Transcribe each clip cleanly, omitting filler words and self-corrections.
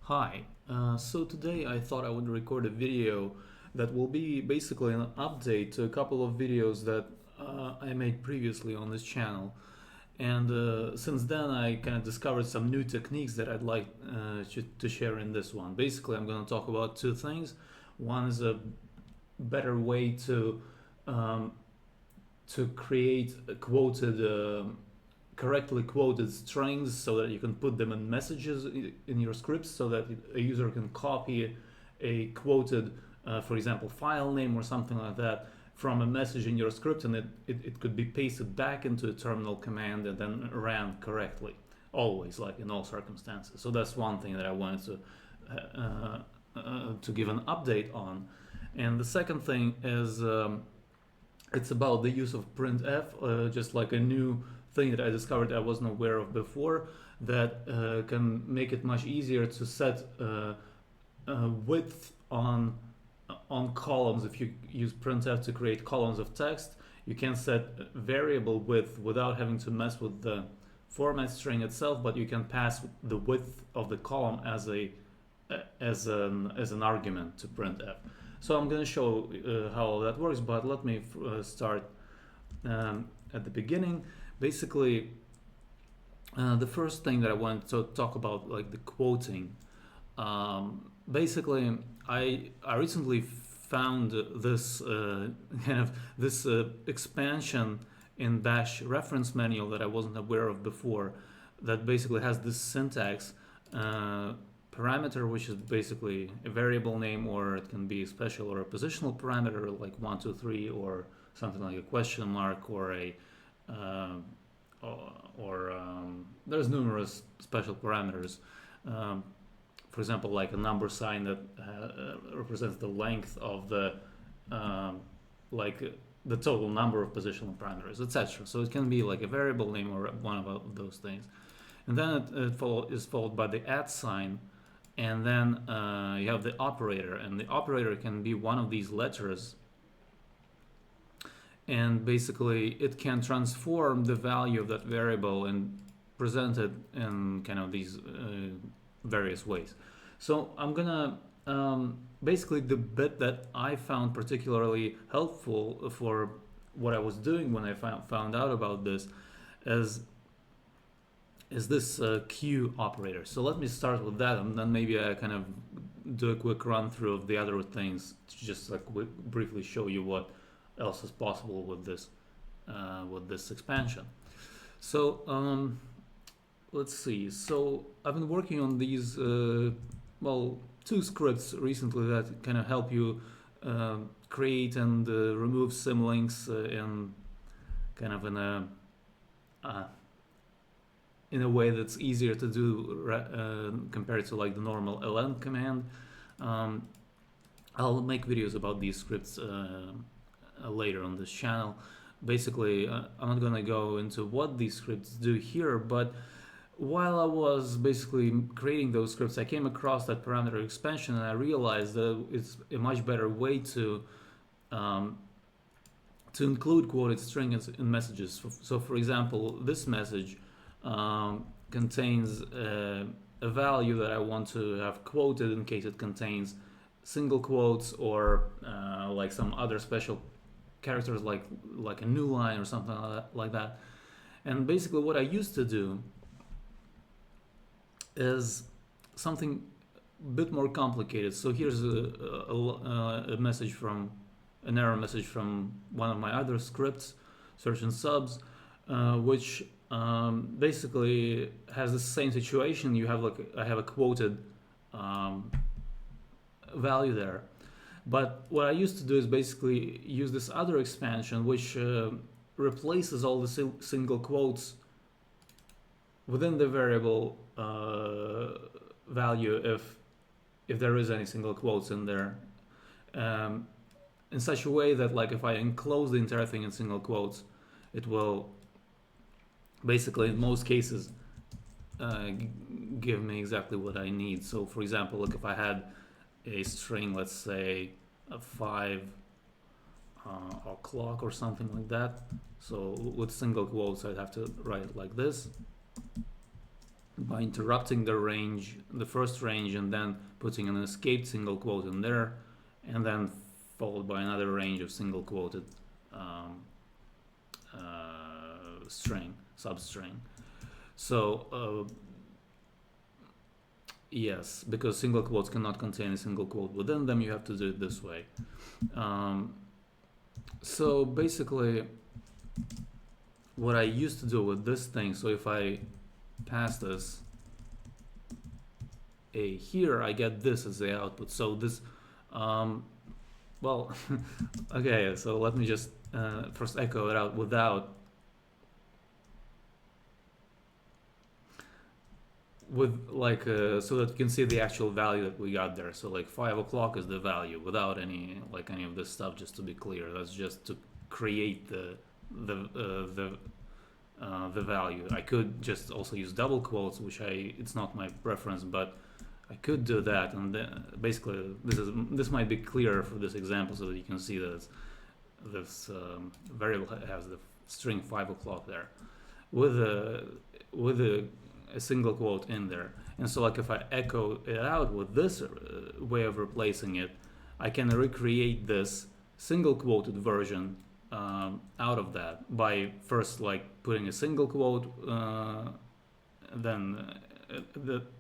Hi, so today I thought I would record a video that will be basically an update to a couple of videos that I made previously on this channel. And since then I kind of discovered some new techniques that I'd like to share in this one. Basically I'm going to talk about two things. One is a better way um, to create a correctly quoted strings so that you can put them in messages in your scripts so that a user can copy a quoted, for example, file name or something like that from a message in your script, and it could be pasted back into a terminal command and then ran correctly, always, like in all circumstances. So that's one thing that I wanted to give an update on. And the second thing is it's about the use of printf, just like a new thing that I discovered I wasn't aware of before that can make it much easier to set width on columns. If you use printf to create columns of text, you can set variable width without having to mess with the format string itself, but you can pass the width of the column as an argument to printf. So I'm going to show how all that works, but let me start at the beginning. Basically, the first thing that I want to talk about, like the quoting. Basically, I recently found this this expansion in Bash reference manual that I wasn't aware of before. That basically has this syntax. Parameter, which is basically a variable name, or it can be a special or a positional parameter like 1, 2, 3, or something like a question mark, or a there's numerous special parameters. For example, like a number sign that represents the length of the like the total number of positional parameters, etc. So it can be like a variable name or one of those things. And then it is followed by the @ sign, and then you have the operator, and the operator can be one of these letters, and basically it can transform the value of that variable and present it in kind of these various ways. So I'm gonna basically, the bit that I found particularly helpful for what I was doing when I found out about this is this Q operator. So let me start with that, and then maybe I kind of do a quick run through of the other things to just like briefly show you what else is possible with this expansion. So let's see. So I've been working on these two scripts recently that kind of help you create and remove symlinks in kind of in a way that's easier to do compared to like the normal ln command. I'll make videos about these scripts later on this channel. Basically, I'm not gonna go into what these scripts do here, but while I was basically creating those scripts, I came across that parameter expansion, and I realized that it's a much better way to include quoted strings in messages. So for example, this message contains a value that I want to have quoted in case it contains single quotes or like some other special characters like a new line or something like that. And basically what I used to do is something a bit more complicated. So here's a message from an error message from one of my other scripts, search and subs, which basically has the same situation. You have I have a quoted value there, but what I used to do is basically use this other expansion which replaces all the single quotes within the variable value if there is any single quotes in there, in such a way that like if I enclose the entire thing in single quotes, it will basically in most cases give me exactly what I need. So for example, like if I had a string, let's say a 5 o'clock or something like that, so with single quotes I'd have to write it like this. by interrupting the range, the first range, and then putting an escaped single quote in there, and then followed by another range of single quoted string, substring. So yes, because single quotes cannot contain a single quote within them, you have to do it this way. So basically, what I used to do with this thing, so if I pass this a here, I get this as the output. So this, well, okay, so let me just first echo it out without, with like, so that you can see the actual value that we got there. So like 5 o'clock is the value without any of this stuff, just to be clear. That's just to create the value. I could just also use double quotes, which it's not my preference, but I could do that. And then basically this might be clearer for this example, so that you can see that this variable has the string 5 o'clock there with a single quote in there. And so like if I echo it out with this way of replacing it, I can recreate this single quoted version out of that by first like putting a single quote, then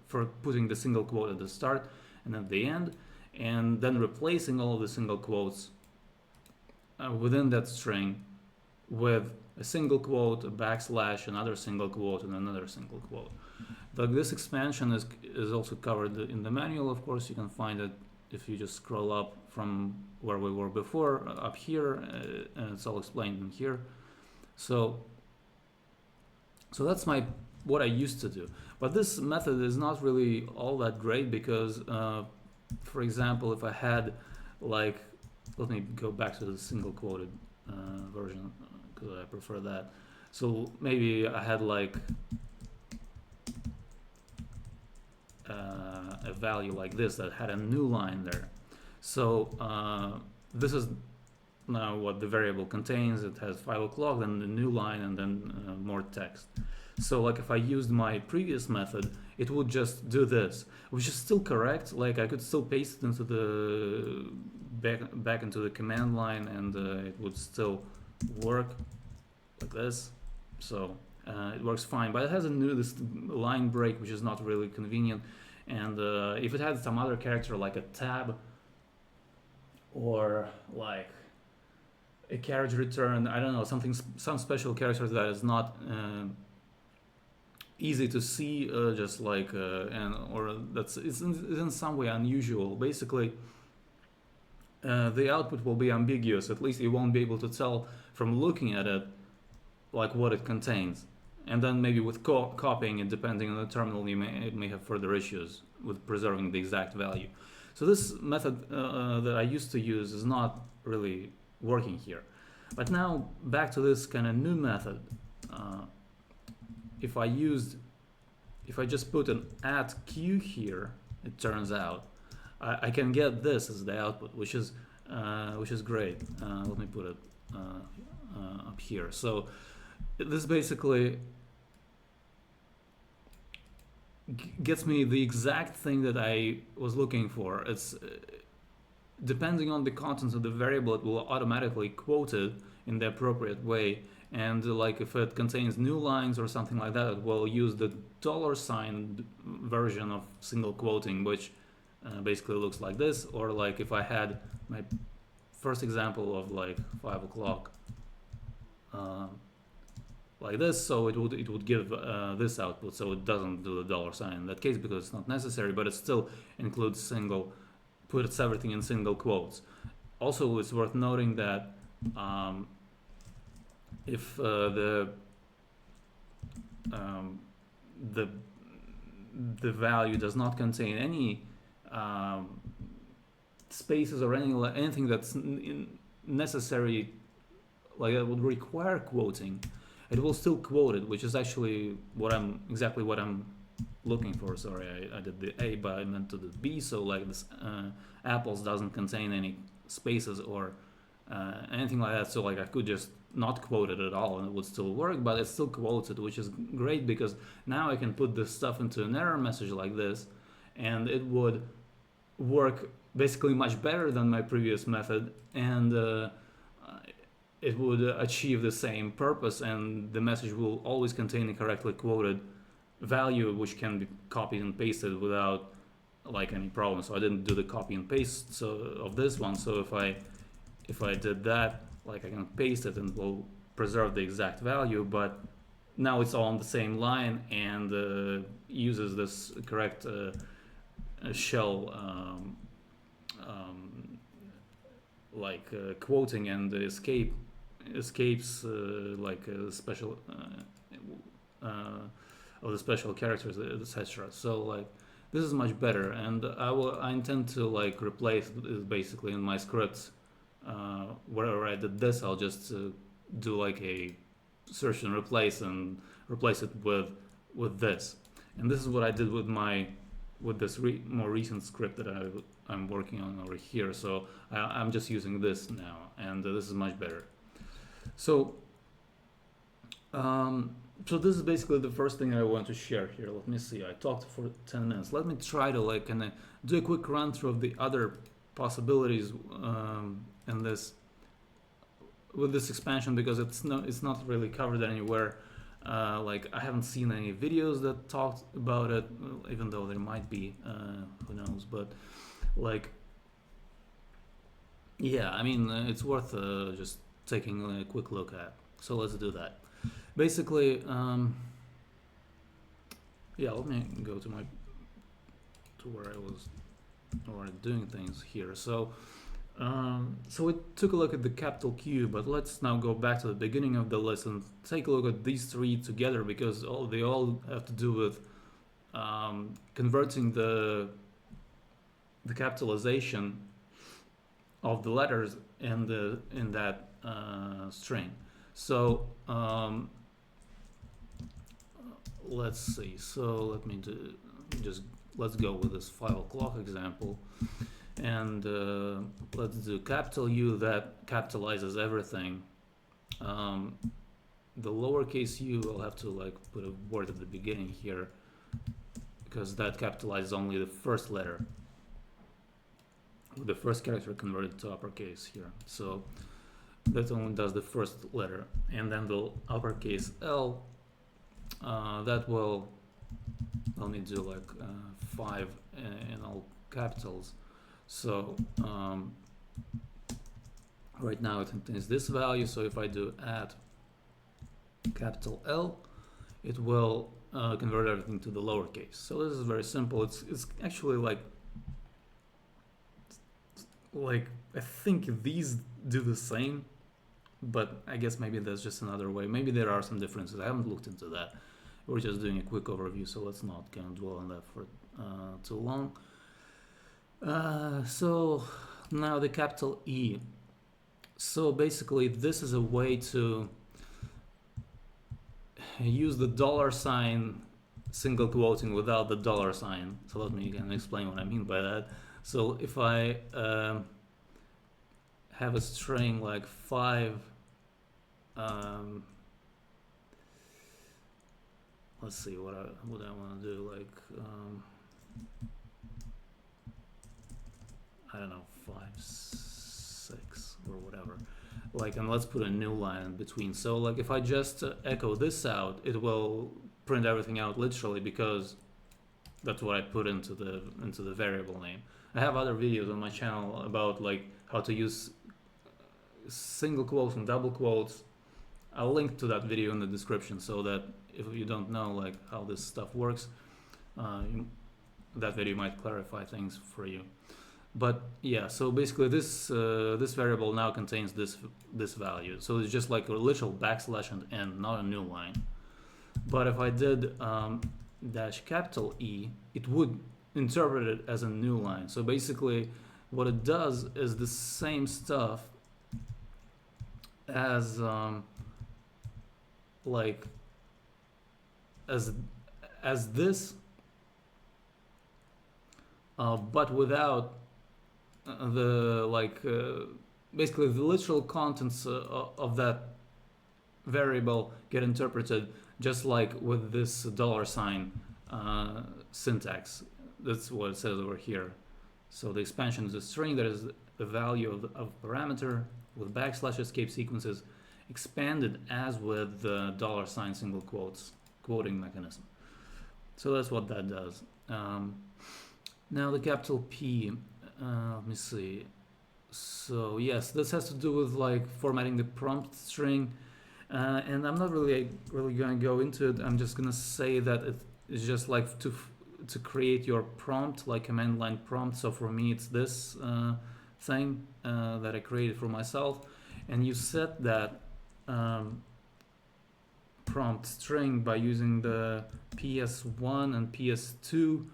for putting the single quote at the start and at the end, and then replacing all of the single quotes within that string with a single quote, a backslash, another single quote, and another single quote. This expansion is also covered in the manual. Of course, you can find it if you just scroll up from where we were before, up here, and it's all explained in here. So that's what I used to do. But this method is not really all that great because, for example, if I had like, let me go back to the single quoted version because I prefer that. So maybe I had like a value like this that had a new line there. So this is now what the variable contains. It has 5 o'clock, then the new line, and then more text. So like if I used my previous method, it would just do this, which is still correct. Like I could still paste it into the back into the command line, and it would still work like this. So it works fine, but it has this line break, which is not really convenient. And if it had some other character like a tab or like a carriage return, I don't know, some special character that is not easy to see, just like or it's in some way unusual. Basically, the output will be ambiguous. At least you won't be able to tell from looking at it like what it contains. And then maybe with copying it, depending on the terminal, it may have further issues with preserving the exact value. So this method that I used to use is not really working here. But now back to this kind of new method. If I just put an @q here, it turns out I can get this as the output, which is great. Let me put it up here. So this basically gets me the exact thing that I was looking for. It's depending on the contents of the variable, it will automatically quote it in the appropriate way. And like if it contains new lines or something like that, it will use the $sign version of single quoting, which basically looks like this. Or like if I had my first example of like 5 o'clock like this, so it would give this output. So it doesn't do the $sign in that case because it's not necessary, but it still includes puts everything in single quotes. Also, it's worth noting that if the value does not contain any spaces or anything that's necessary, like that would require quoting, it will still quote it, which is actually exactly what I'm looking for. Sorry, I did the A, but I meant to do B. So like this apples doesn't contain any spaces or anything like that. So like I could just not quoted at all and it would still work, but it's still quoted, which is great because now I can put this stuff into an error message like this and it would work basically much better than my previous method, and it would achieve the same purpose, and the message will always contain a correctly quoted value which can be copied and pasted without like any problem. So I didn't do the copy and paste of this one, so if I did that, like I can paste it and it will preserve the exact value, but now it's all on the same line and uses this correct shell quoting and escapes like a special of the special characters, etc. So like this is much better, and I intend to like replace it basically in my scripts. Wherever I did this, I'll just do like a search and replace it with this, and this is what I did with this more recent script that I'm working on over here. So I'm just using this now, and this is much better. So so this is basically the first thing I want to share here. Let me see. I talked for 10 minutes. Let me try to like kind of do a quick run through of the other possibilities in this with this expansion, because it's not really covered anywhere. Like I haven't seen any videos that talked about it, even though there might be, who knows, but like yeah, I mean it's worth just taking a quick look at. So let's do that. Basically yeah, let me go to where I was already doing things here. So so we took a look at the capital Q, but let's now go back to the beginning of the list and take a look at these three together, because they all have to do with converting the capitalization of the letters in that string. So let's see. So let me let's go with this 5 o'clock example. And let's do capital U, that capitalizes everything. The lowercase u, I'll have to like put a word at the beginning here, because that capitalizes only the first letter, the first character converted to uppercase here. So that only does the first letter, and then the uppercase L, that will only do like 5 in all capitals. So right now it contains this value, so if I do add capital L, it will convert everything to the lowercase. So this is very simple. It's actually like I think these do the same, but I guess maybe there's just another way. Maybe there are some differences. I haven't looked into that. We're just doing a quick overview, so let's not kind of dwell on that for too long. So now the capital E. So basically this is a way to use the $sign single quoting without the $sign. So let me again explain what I mean by that. So if I have a string like 5, let's see what I want to do, like I don't know, 5, 6 or whatever, like, and let's put a new line in between. So like if I just echo this out, it will print everything out literally, because that's what I put into the variable name. I have other videos on my channel about like how to use single quotes and double quotes. I'll link to that video in the description, so that if you don't know like how this stuff works, that video might clarify things for you. But yeah, so basically this this variable now contains this value. So it's just like a literal backslash and n, not a new line. But if I did dash capital E, it would interpret it as a new line. So basically what it does is the same stuff as like as this, but without the like basically the literal contents of that variable get interpreted just like with this $sign syntax. That's what it says over here. So the expansion is a string that is the value of parameter with backslash escape sequences expanded as with the $sign single quotes quoting mechanism. So that's what that does. Now the capital P, let me see. So yes, this has to do with like formatting the prompt string, and I'm not really going to go into it. I'm just going to say that it is just like to create your prompt, like command line prompt. So for me, it's this thing that I created for myself, and you set that prompt string by using the ps1 and ps2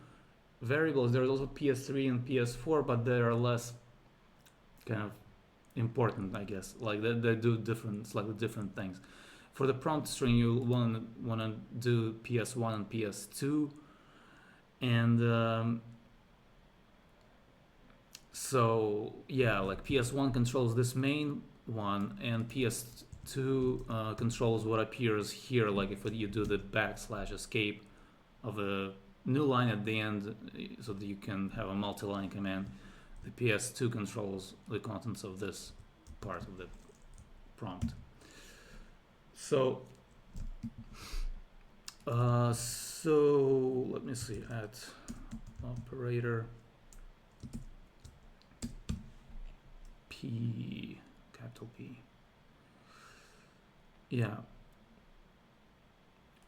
variables. There's also ps3 and ps4, but they are less kind of important, I guess. Like they do slightly different things. For the prompt string, you want to do ps1 and ps2, and so yeah, like ps1 controls this main one, and ps2 controls what appears here. Like if you do the backslash escape of a new line at the end, so that you can have a multi-line command. The ps2 controls the contents of this part of the prompt. So let me see, add operator P, capital P. Yeah.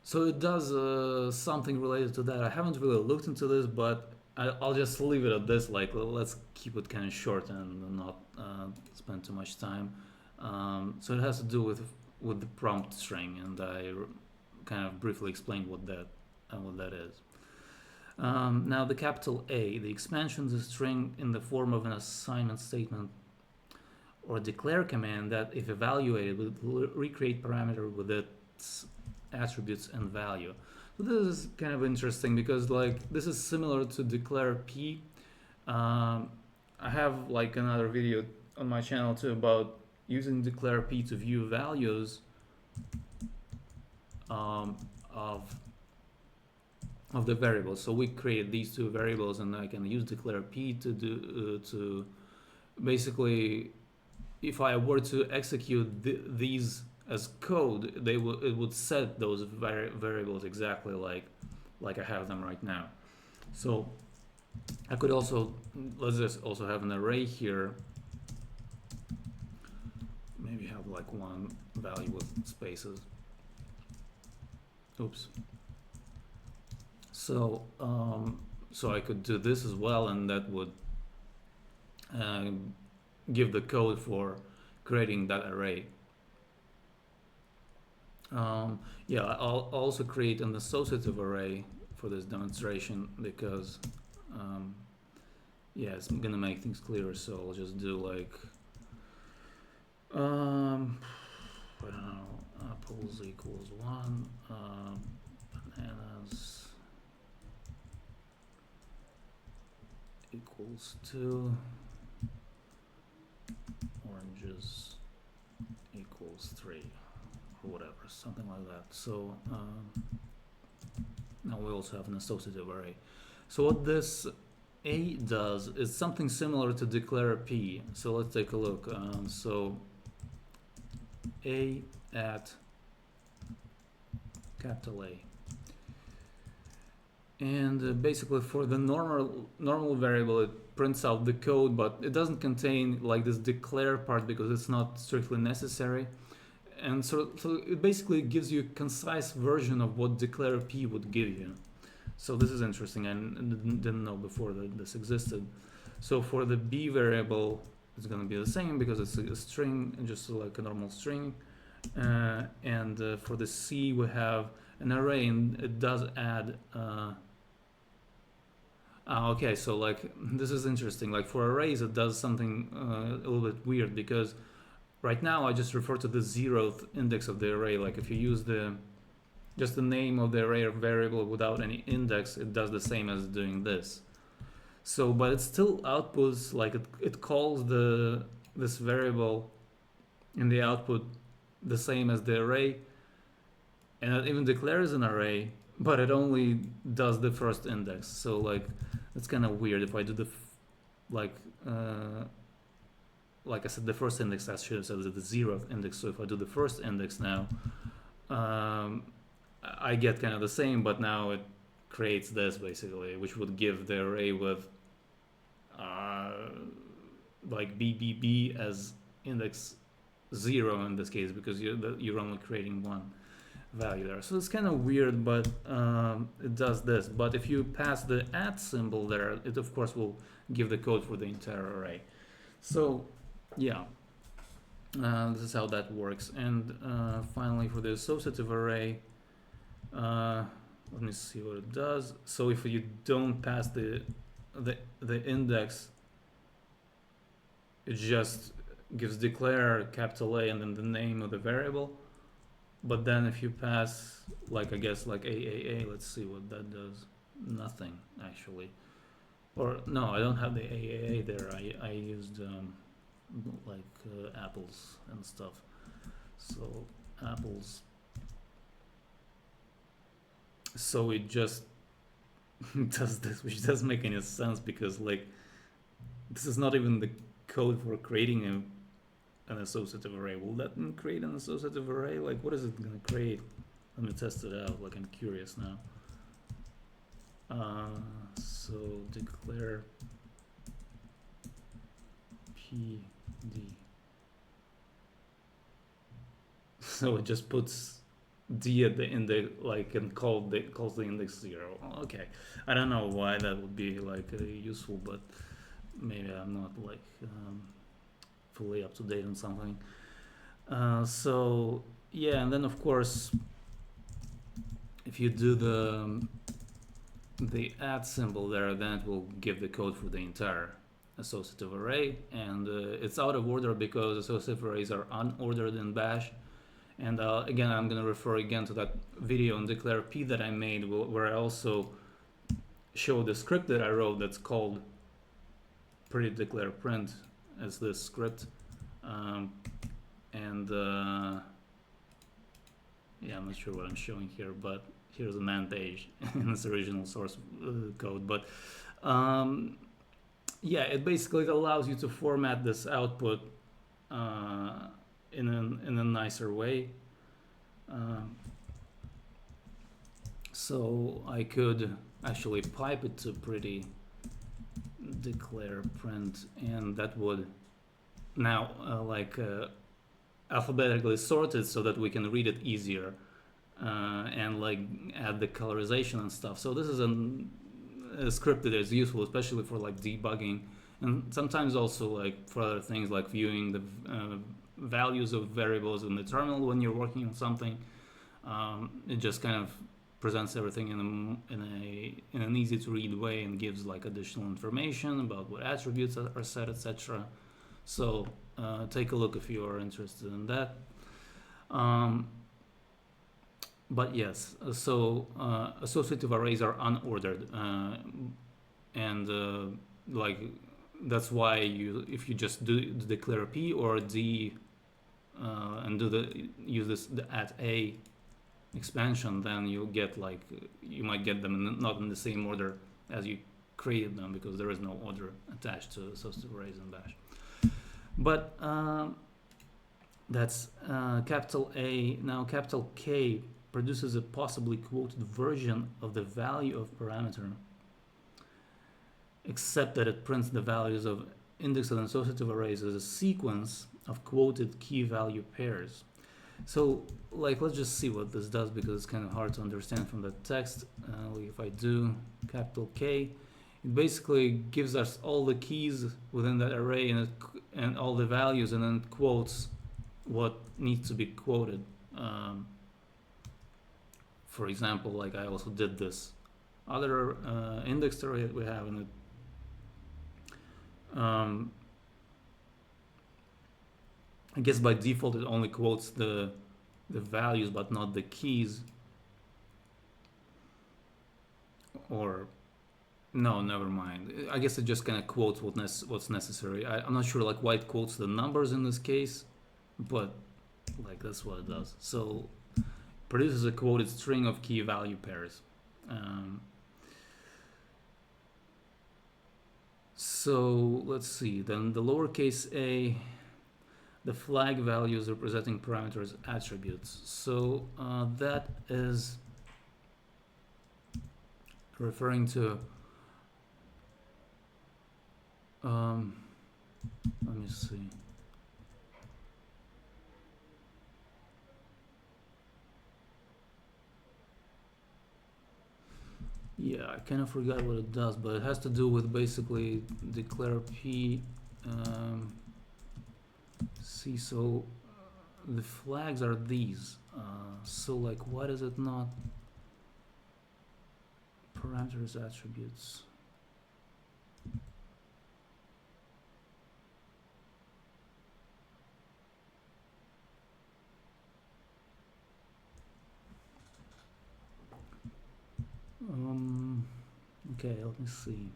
So it does something related to that. I haven't really looked into this, but I'll just leave it at this. Like, let's keep it kind of short and not spend too much time. So it has to do with the prompt string, and I kind of briefly explained what that is. Now the capital A, the expansion is a string in the form of an assignment statement or declare command that, if evaluated, will recreate parameter with its attributes and value. So this is kind of interesting because like this is similar to declare P. I have like another video on my channel too about using declare P to view values of the variables. So we create these two variables, and I can use declare P to do to basically, if I were to execute these as code, it would set those variables exactly like I have them right now. So I could also, let's just also have an array here. Maybe have like one value with spaces. Oops. So so I could do this as well, and that would give the code for creating that array. Yeah, I'll also create an associative array for this demonstration because yeah, it's gonna make things clearer. So I'll just do like I don't know, apples equals 1, bananas equals 2, oranges equals 3, or whatever, something like that. So now we also have an associative array. So what this A does is something similar to declare P. So let's take a look. So A at capital A. And basically for the normal variable, it prints out the code, but it doesn't contain like this declare part because it's not strictly necessary. And so it basically gives you a concise version of what declare P would give you. So this is interesting. I didn't know before that this existed. So for the B variable, it's going to be the same because it's a string, just like a normal string. And for the C, we have an array, and it does add okay, so like this is interesting. Like for arrays, it does something a little bit weird because right now I just refer to the 0th index of the array. Like if you use just the name of the array or variable without any index, it does the same as doing this. So, but it still outputs, like it calls this variable in the output the same as the array, and it even declares an array, but it only does the first index. So like it's kind of weird. If I do the like I said, the first index, I should have said the 0th index. So if I do the first index now, I get kind of the same, but now it creates this basically, which would give the array with like BBB as index 0 in this case, because you're only creating one value there. So it's kind of weird, but it does this. But if you pass the @ symbol there, it of course will give the code for the entire array. So yeah, this is how that works. And finally, for the associative array, let me see what it does. So if you don't pass the index, it just gives declare capital A and then the name of the variable. But then if you pass, like I guess like AAA, let's see what that does. Nothing actually. Or no, I don't have the AAA there. I used apples and stuff. So apples. So it just does this, which doesn't make any sense, because like this is not even the code for creating an associative array. Will that create an associative array? Like, what is it gonna create? Let me test it out. Like, I'm curious now. So declare PD. So it just puts D at the index, like, and calls the index 0. Okay, I don't know why that would be like useful, but maybe I'm not like fully up to date on something. So yeah, and then of course, if you do the @ symbol there, then it will give the code for the entire associative array, and it's out of order because associative arrays are unordered in Bash. And again, I'm going to refer again to that video on declare P that I made, where I also show the script that I wrote that's called pretty declare print as this script. Yeah, I'm not sure what I'm showing here, but here's a man page in its original source code. But yeah, it basically allows you to format this output in a nicer way. So I could actually pipe it to pretty declare print, and that would now alphabetically sorted so that we can read it easier, and like add the colorization and stuff. So this is a script that is useful, especially for like debugging, and sometimes also like for other things like viewing the values of variables in the terminal when you're working on something. It just kind of presents everything in an easy to read way and gives like additional information about what attributes are set, etc. So take a look if you are interested in that. But yes, so associative arrays are unordered, and like that's why if you just do declare P or D and use the @A expansion, then you get like you might get them not in the same order as you created them, because there is no order attached to associative arrays in Bash. But that's capital A. Now capital K produces a possibly quoted version of the value of parameter, except that it prints the values of indexed and associative arrays as a sequence of quoted key value pairs. So like let's just see what this does, because it's kind of hard to understand from the text. If I do capital K, it basically gives us all the keys within that array and all the values, and then it quotes what needs to be quoted. For example, like I also did this other indexed array that we have, and I guess by default it only quotes the values but not the keys. Or no, never mind. I guess it just kind of quotes what's necessary. I'm not sure like why it quotes the numbers in this case, but Like that's what it does. So produces a quoted string of key value pairs. So let's see, then the lowercase a, the flag values representing parameters attributes. So that is referring to, let me see. Yeah, I kind of forgot what it does, but it has to do with basically declare p. See, so the flags are these. So like, what is it not? Parameters attributes. Okay, let me see.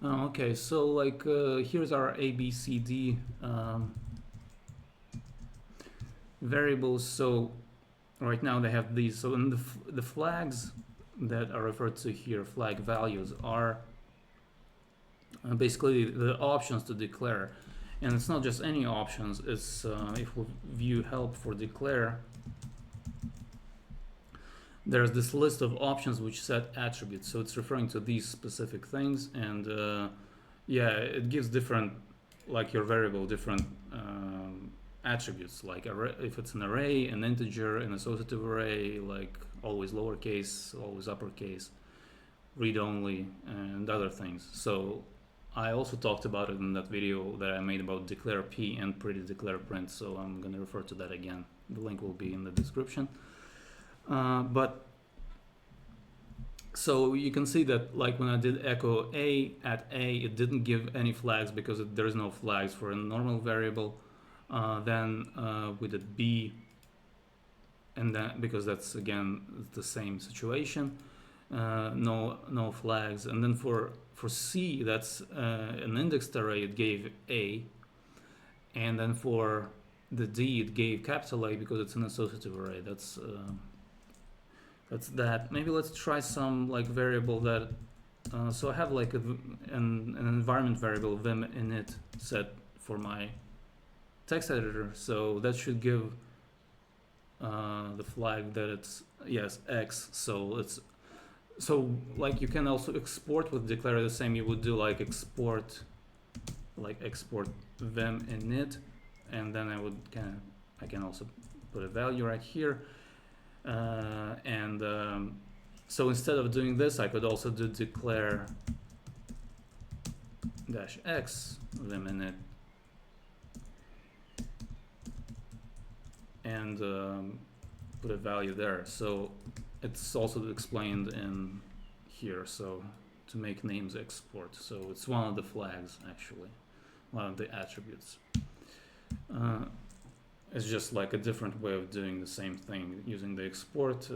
Okay, so like here's our A, B, C, D variables. So right now they have these. So in the flags that are referred to here, flag values, are basically the options to declare. And it's not just any options, it's if we view help for declare, there's this list of options which set attributes. So it's referring to these specific things, and yeah, it gives different, like your variable, different attributes, like array, if it's an array, an integer, an associative array, like always lowercase, always uppercase, read only, and other things. So I also talked about it in that video that I made about declare p and pretty declare print, so I'm going to refer to that again. The link will be in the description. But so you can see that like when I did echo a at a, it didn't give any flags because there's no flags for a normal variable. Then we did b, and then because that's again the same situation, no flags. And then for C, that's an indexed array, it gave a, and then for the D it gave capital A because it's an associative array. That's that. Maybe let's try some like variable that. So I have like an environment variable vim init set for my text editor. So that should give the flag that it's X. So it's like you can also export with declare the same you would do, like export vim init, and then I can also put a value right here. So instead of doing this, I could also do declare -x vim init, and put a value there. So it's also explained in here. So to make names export, so it's one of the flags, actually, one of the attributes. It's just like a different way of doing the same thing using the export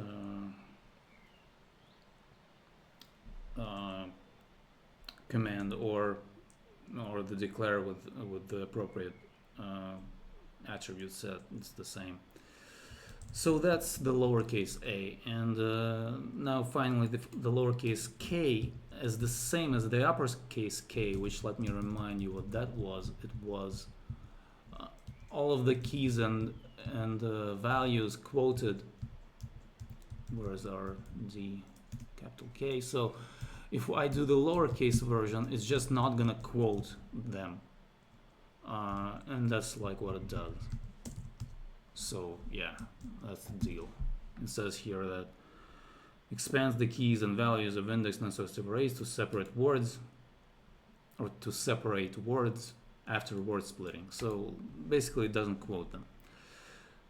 command, or the declare with the appropriate attribute set. It's the same. So that's the lowercase a, and now finally the lowercase k is the same as the uppercase k, which, let me remind you what that was. It was all of the keys and values quoted. Where's our D, capital K? So if I do the lowercase version, it's just not gonna quote them, and that's like what it does. So yeah, that's the deal. It says here that expands the keys and values of index and associative arrays to separate words, or to separate words after word splitting. So basically it doesn't quote them.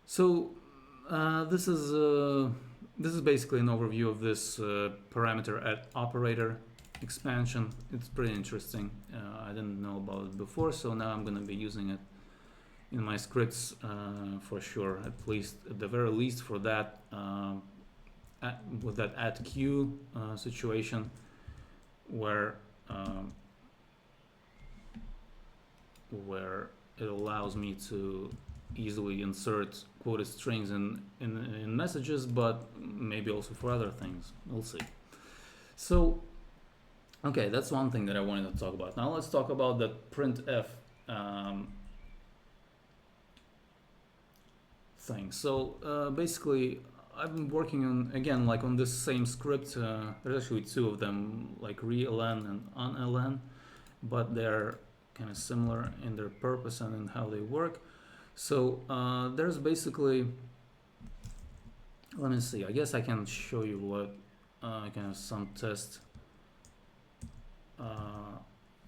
So this is basically an overview of this parameter at operator. expansion. It's pretty interesting. I didn't know about it before, so now I'm going to be using it in my scripts for sure, at the very least for that, with that add queue situation where it allows me to easily insert quoted strings in messages, but maybe also for other things. We'll see. So, okay, that's one thing that I wanted to talk about. Now let's talk about the printf thing. So basically, I've been working on, again, like on this same script. There's actually two of them, like reln and unln, but they're kind of similar in their purpose and in how they work. So there's basically, let me see, I guess I can show you what kind of some test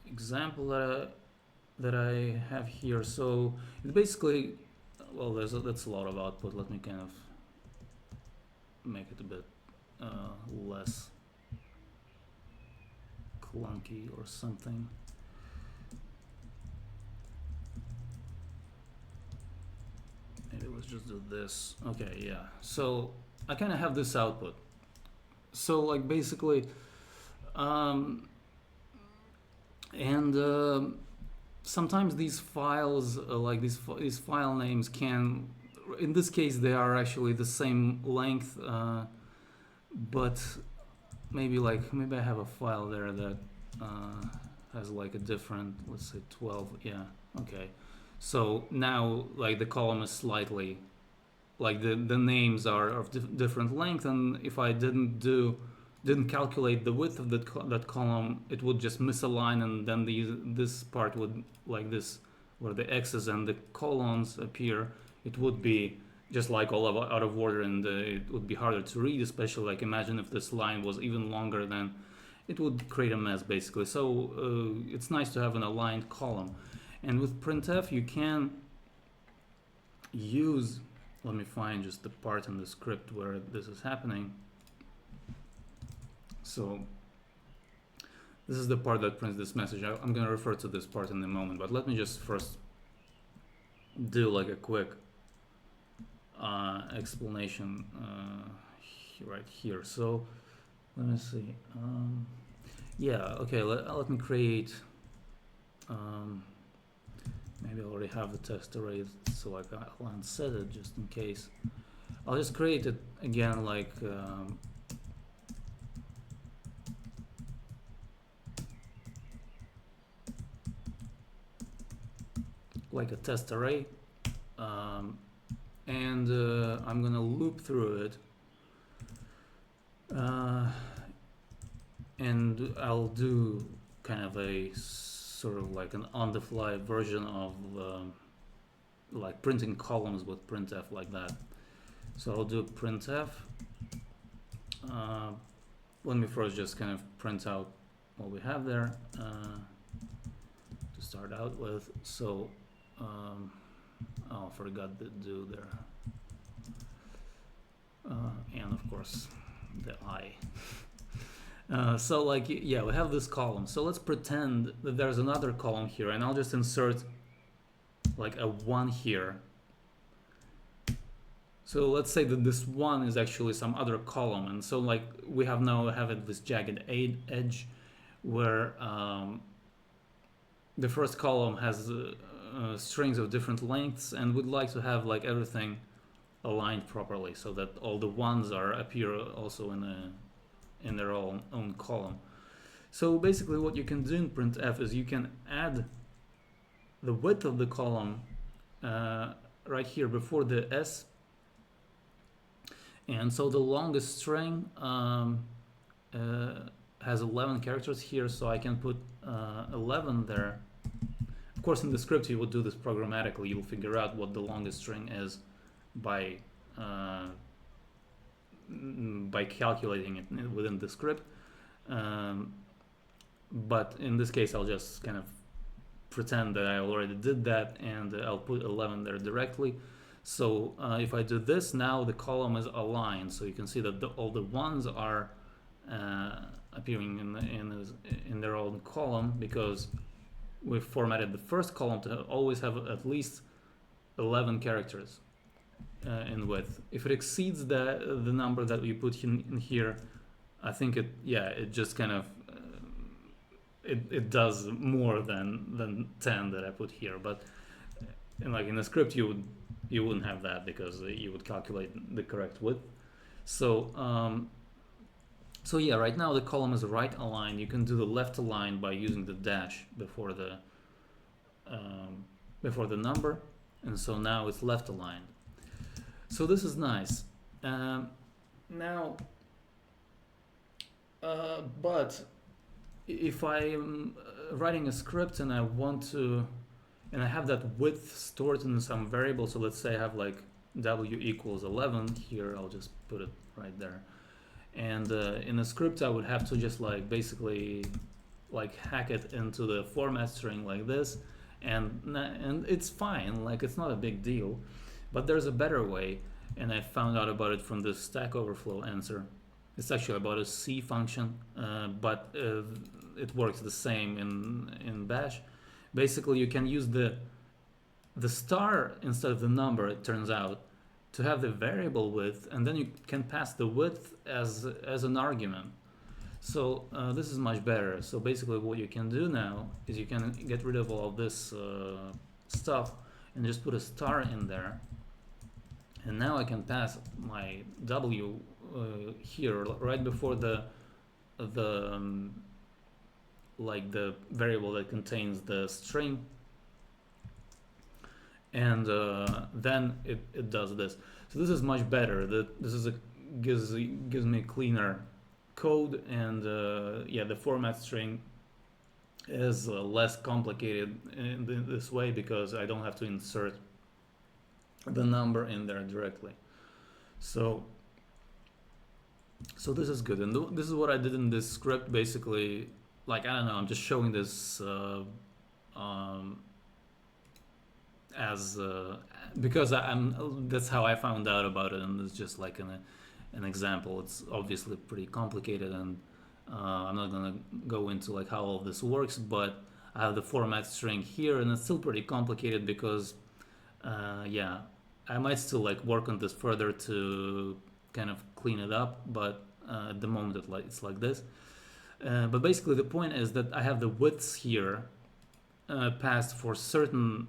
example that I have here. So it basically, well, that's a lot of output. Let me kind of make it a bit less clunky or something. Maybe let's just do this. Okay, yeah. So I kind of have this output. So like basically, sometimes these files, like these file names can, in this case, they are actually the same length, but maybe I have a file there that has like a different, let's say 12. Yeah, okay. So now like the column is slightly, like the names are of different length, and if I didn't calculate the width of that column, it would just misalign, and then this part would, like this, where the X's and the colons appear, it would be just like all out of order, and it would be harder to read, especially like imagine if this line was even longer, then it would create a mess basically. So it's nice to have an aligned column. And with printf you can use, let me find just the part in the script where this is happening. So this is the part that prints this message. I'm going to refer to this part in a moment, but let me just first do like a quick explanation right here. So let me see. Yeah, okay, let me create, maybe I already have the test array, so I'll unset it just in case. I'll just create it again like a test array, and I'm gonna loop through it, and I'll do kind of a sort of like an on-the-fly version of like printing columns with printf like that. So I'll do printf. Let me first just kind of print out what we have there to start out with. So oh, I forgot to do there, and of course the I. So like, yeah, we have this column. So let's pretend that there's another column here, and I'll just insert like a 1 here. So let's say that this 1 is actually some other column, and so like we have this jagged edge where the first column has strings of different lengths, and we'd like to have like everything aligned properly so that all the ones appear also in their own column. So basically what you can do in printf is you can add the width of the column right here before the S, and so the longest string has 11 characters here, so I can put 11 there. Of course in the script you would do this programmatically. You'll figure out what the longest string is by calculating it within the script, but in this case I'll just kind of pretend that I already did that, and I'll put 11 there directly. So if I do this, now the column is aligned, so you can see that all the ones are appearing in their own column, because we've formatted the first column to always have at least 11 characters in width. If it exceeds the number that we put in here, I think it just kind of it does more than 10 that I put here. But in a script you wouldn't have that, because you would calculate the correct width. So so yeah, right now the column is right aligned. You can do the left align by using the dash before the number, and so now it's left aligned. So this is nice. Now, but if I'm writing a script and I want to, and I have that width stored in some variable, so let's say I have like w equals 11 here, I'll just put it right there. And in a script I would have to just like basically like hack it into the format string like this, and it's fine, like it's not a big deal. But there's a better way, and I found out about it from the Stack Overflow answer. It's actually about a C function, but it works the same in Bash. Basically, you can use the star instead of the number, it turns out, to have the variable width, and then you can pass the width as an argument. So this is much better. So basically what you can do now is you can get rid of all this stuff and just put a star in there. And now I can pass my w here right before the like the variable that contains the string, and then it does this. So this is much better. This is gives me cleaner code, and yeah, the format string is less complicated in this way, because I don't have to insert the number in there directly. So this is good, and this is what I did in this script. Basically, like, I don't know, I'm just showing this as because that's how I found out about it, and it's just like an example. It's obviously pretty complicated, and I'm not gonna go into like how all of this works, but I have the format string here, and it's still pretty complicated because yeah, I might still like work on this further to kind of clean it up, but at the moment it's like this. But basically the point is that I have the widths here passed for certain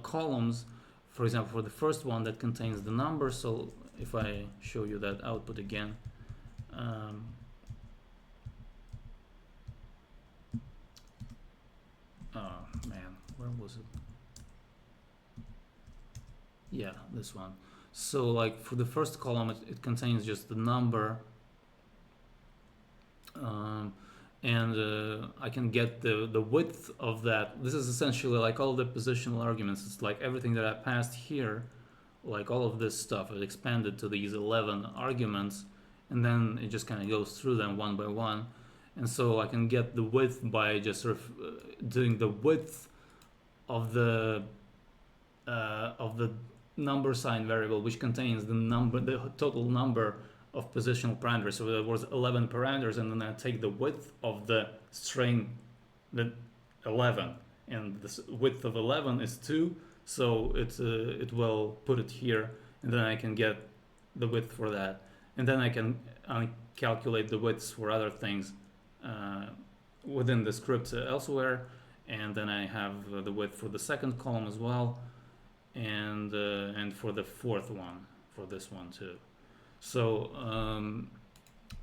columns. For example, for the first one that contains the number. So if I show you that output again, oh man, where was it? Yeah, this one. So like for the first column, it contains just the number, and I can get the width of that. This is essentially like all the positional arguments. It's like everything that I passed here, like all of this stuff, it expanded to these 11 arguments, and then it just kind of goes through them one by one. And so I can get the width by just sort of doing the width of the number sign variable, which contains the total number of positional parameters. So there was 11 parameters, and then I take the width of the string, the 11, and the width of 11 is 2, so it will put it here, and then I can get the width for that, and then I can calculate the widths for other things within the script elsewhere, and then I have the width for the second column as well, and for the fourth one, for this one too. So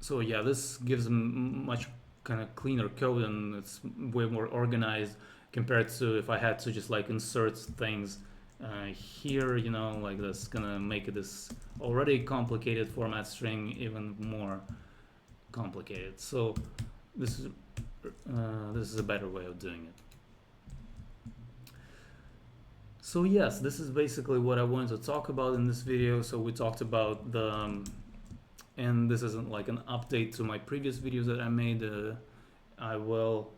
so yeah, this gives much kind of cleaner code, and it's way more organized compared to if I had to just like insert things here, you know, like that's gonna make this already complicated format string even more complicated. So this is a better way of doing it. So yes, this is basically what I wanted to talk about in this video. So we talked about the, and this isn't like an update to my previous videos that I made. I will,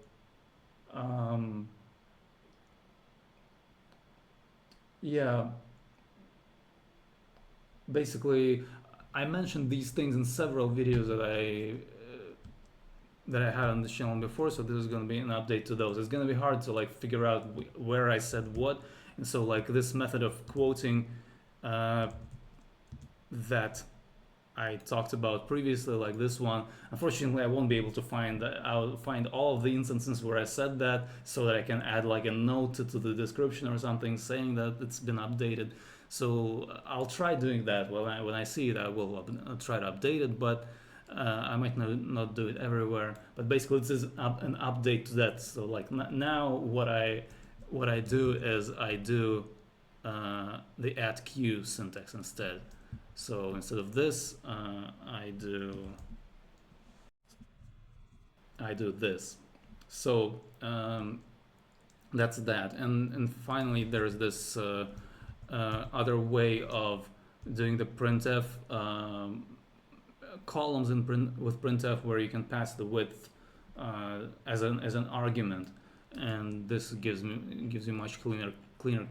yeah, basically I mentioned these things in several videos that I that I had on the channel before. So this is going to be an update to those. It's going to be hard to like figure out where I said what, and so like this method of quoting that I talked about previously, like this one, unfortunately I won't be able to find that. I'll find all of the instances where I said that, so that I can add like a note to the description or something saying that it's been updated. So I'll try doing that. When I see it, I will try to update it, but I might not do it everywhere. But basically this is an update to that. So like now what I do is I do the add q syntax instead. So instead of this, I do this. So that's that. And finally, there's this other way of doing the printf columns with printf, where you can pass the width as an argument, and this gives you much cleaner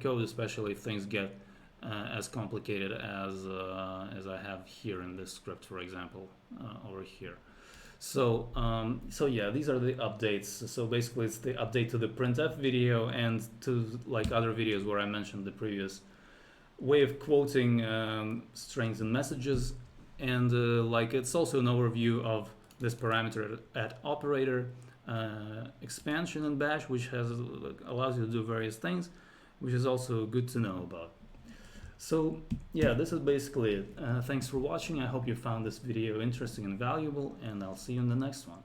code, especially if things get as complicated as I have here in this script, for example, over here. So so yeah, these are the updates. So basically it's the update to the printf video and to like other videos where I mentioned the previous way of quoting strings and messages, and like it's also an overview of this parameter at operator expansion in bash, which allows you to do various things, which is also good to know about. So yeah, this is basically it. Thanks for watching. I hope you found this video interesting and valuable, and I'll see you in the next one.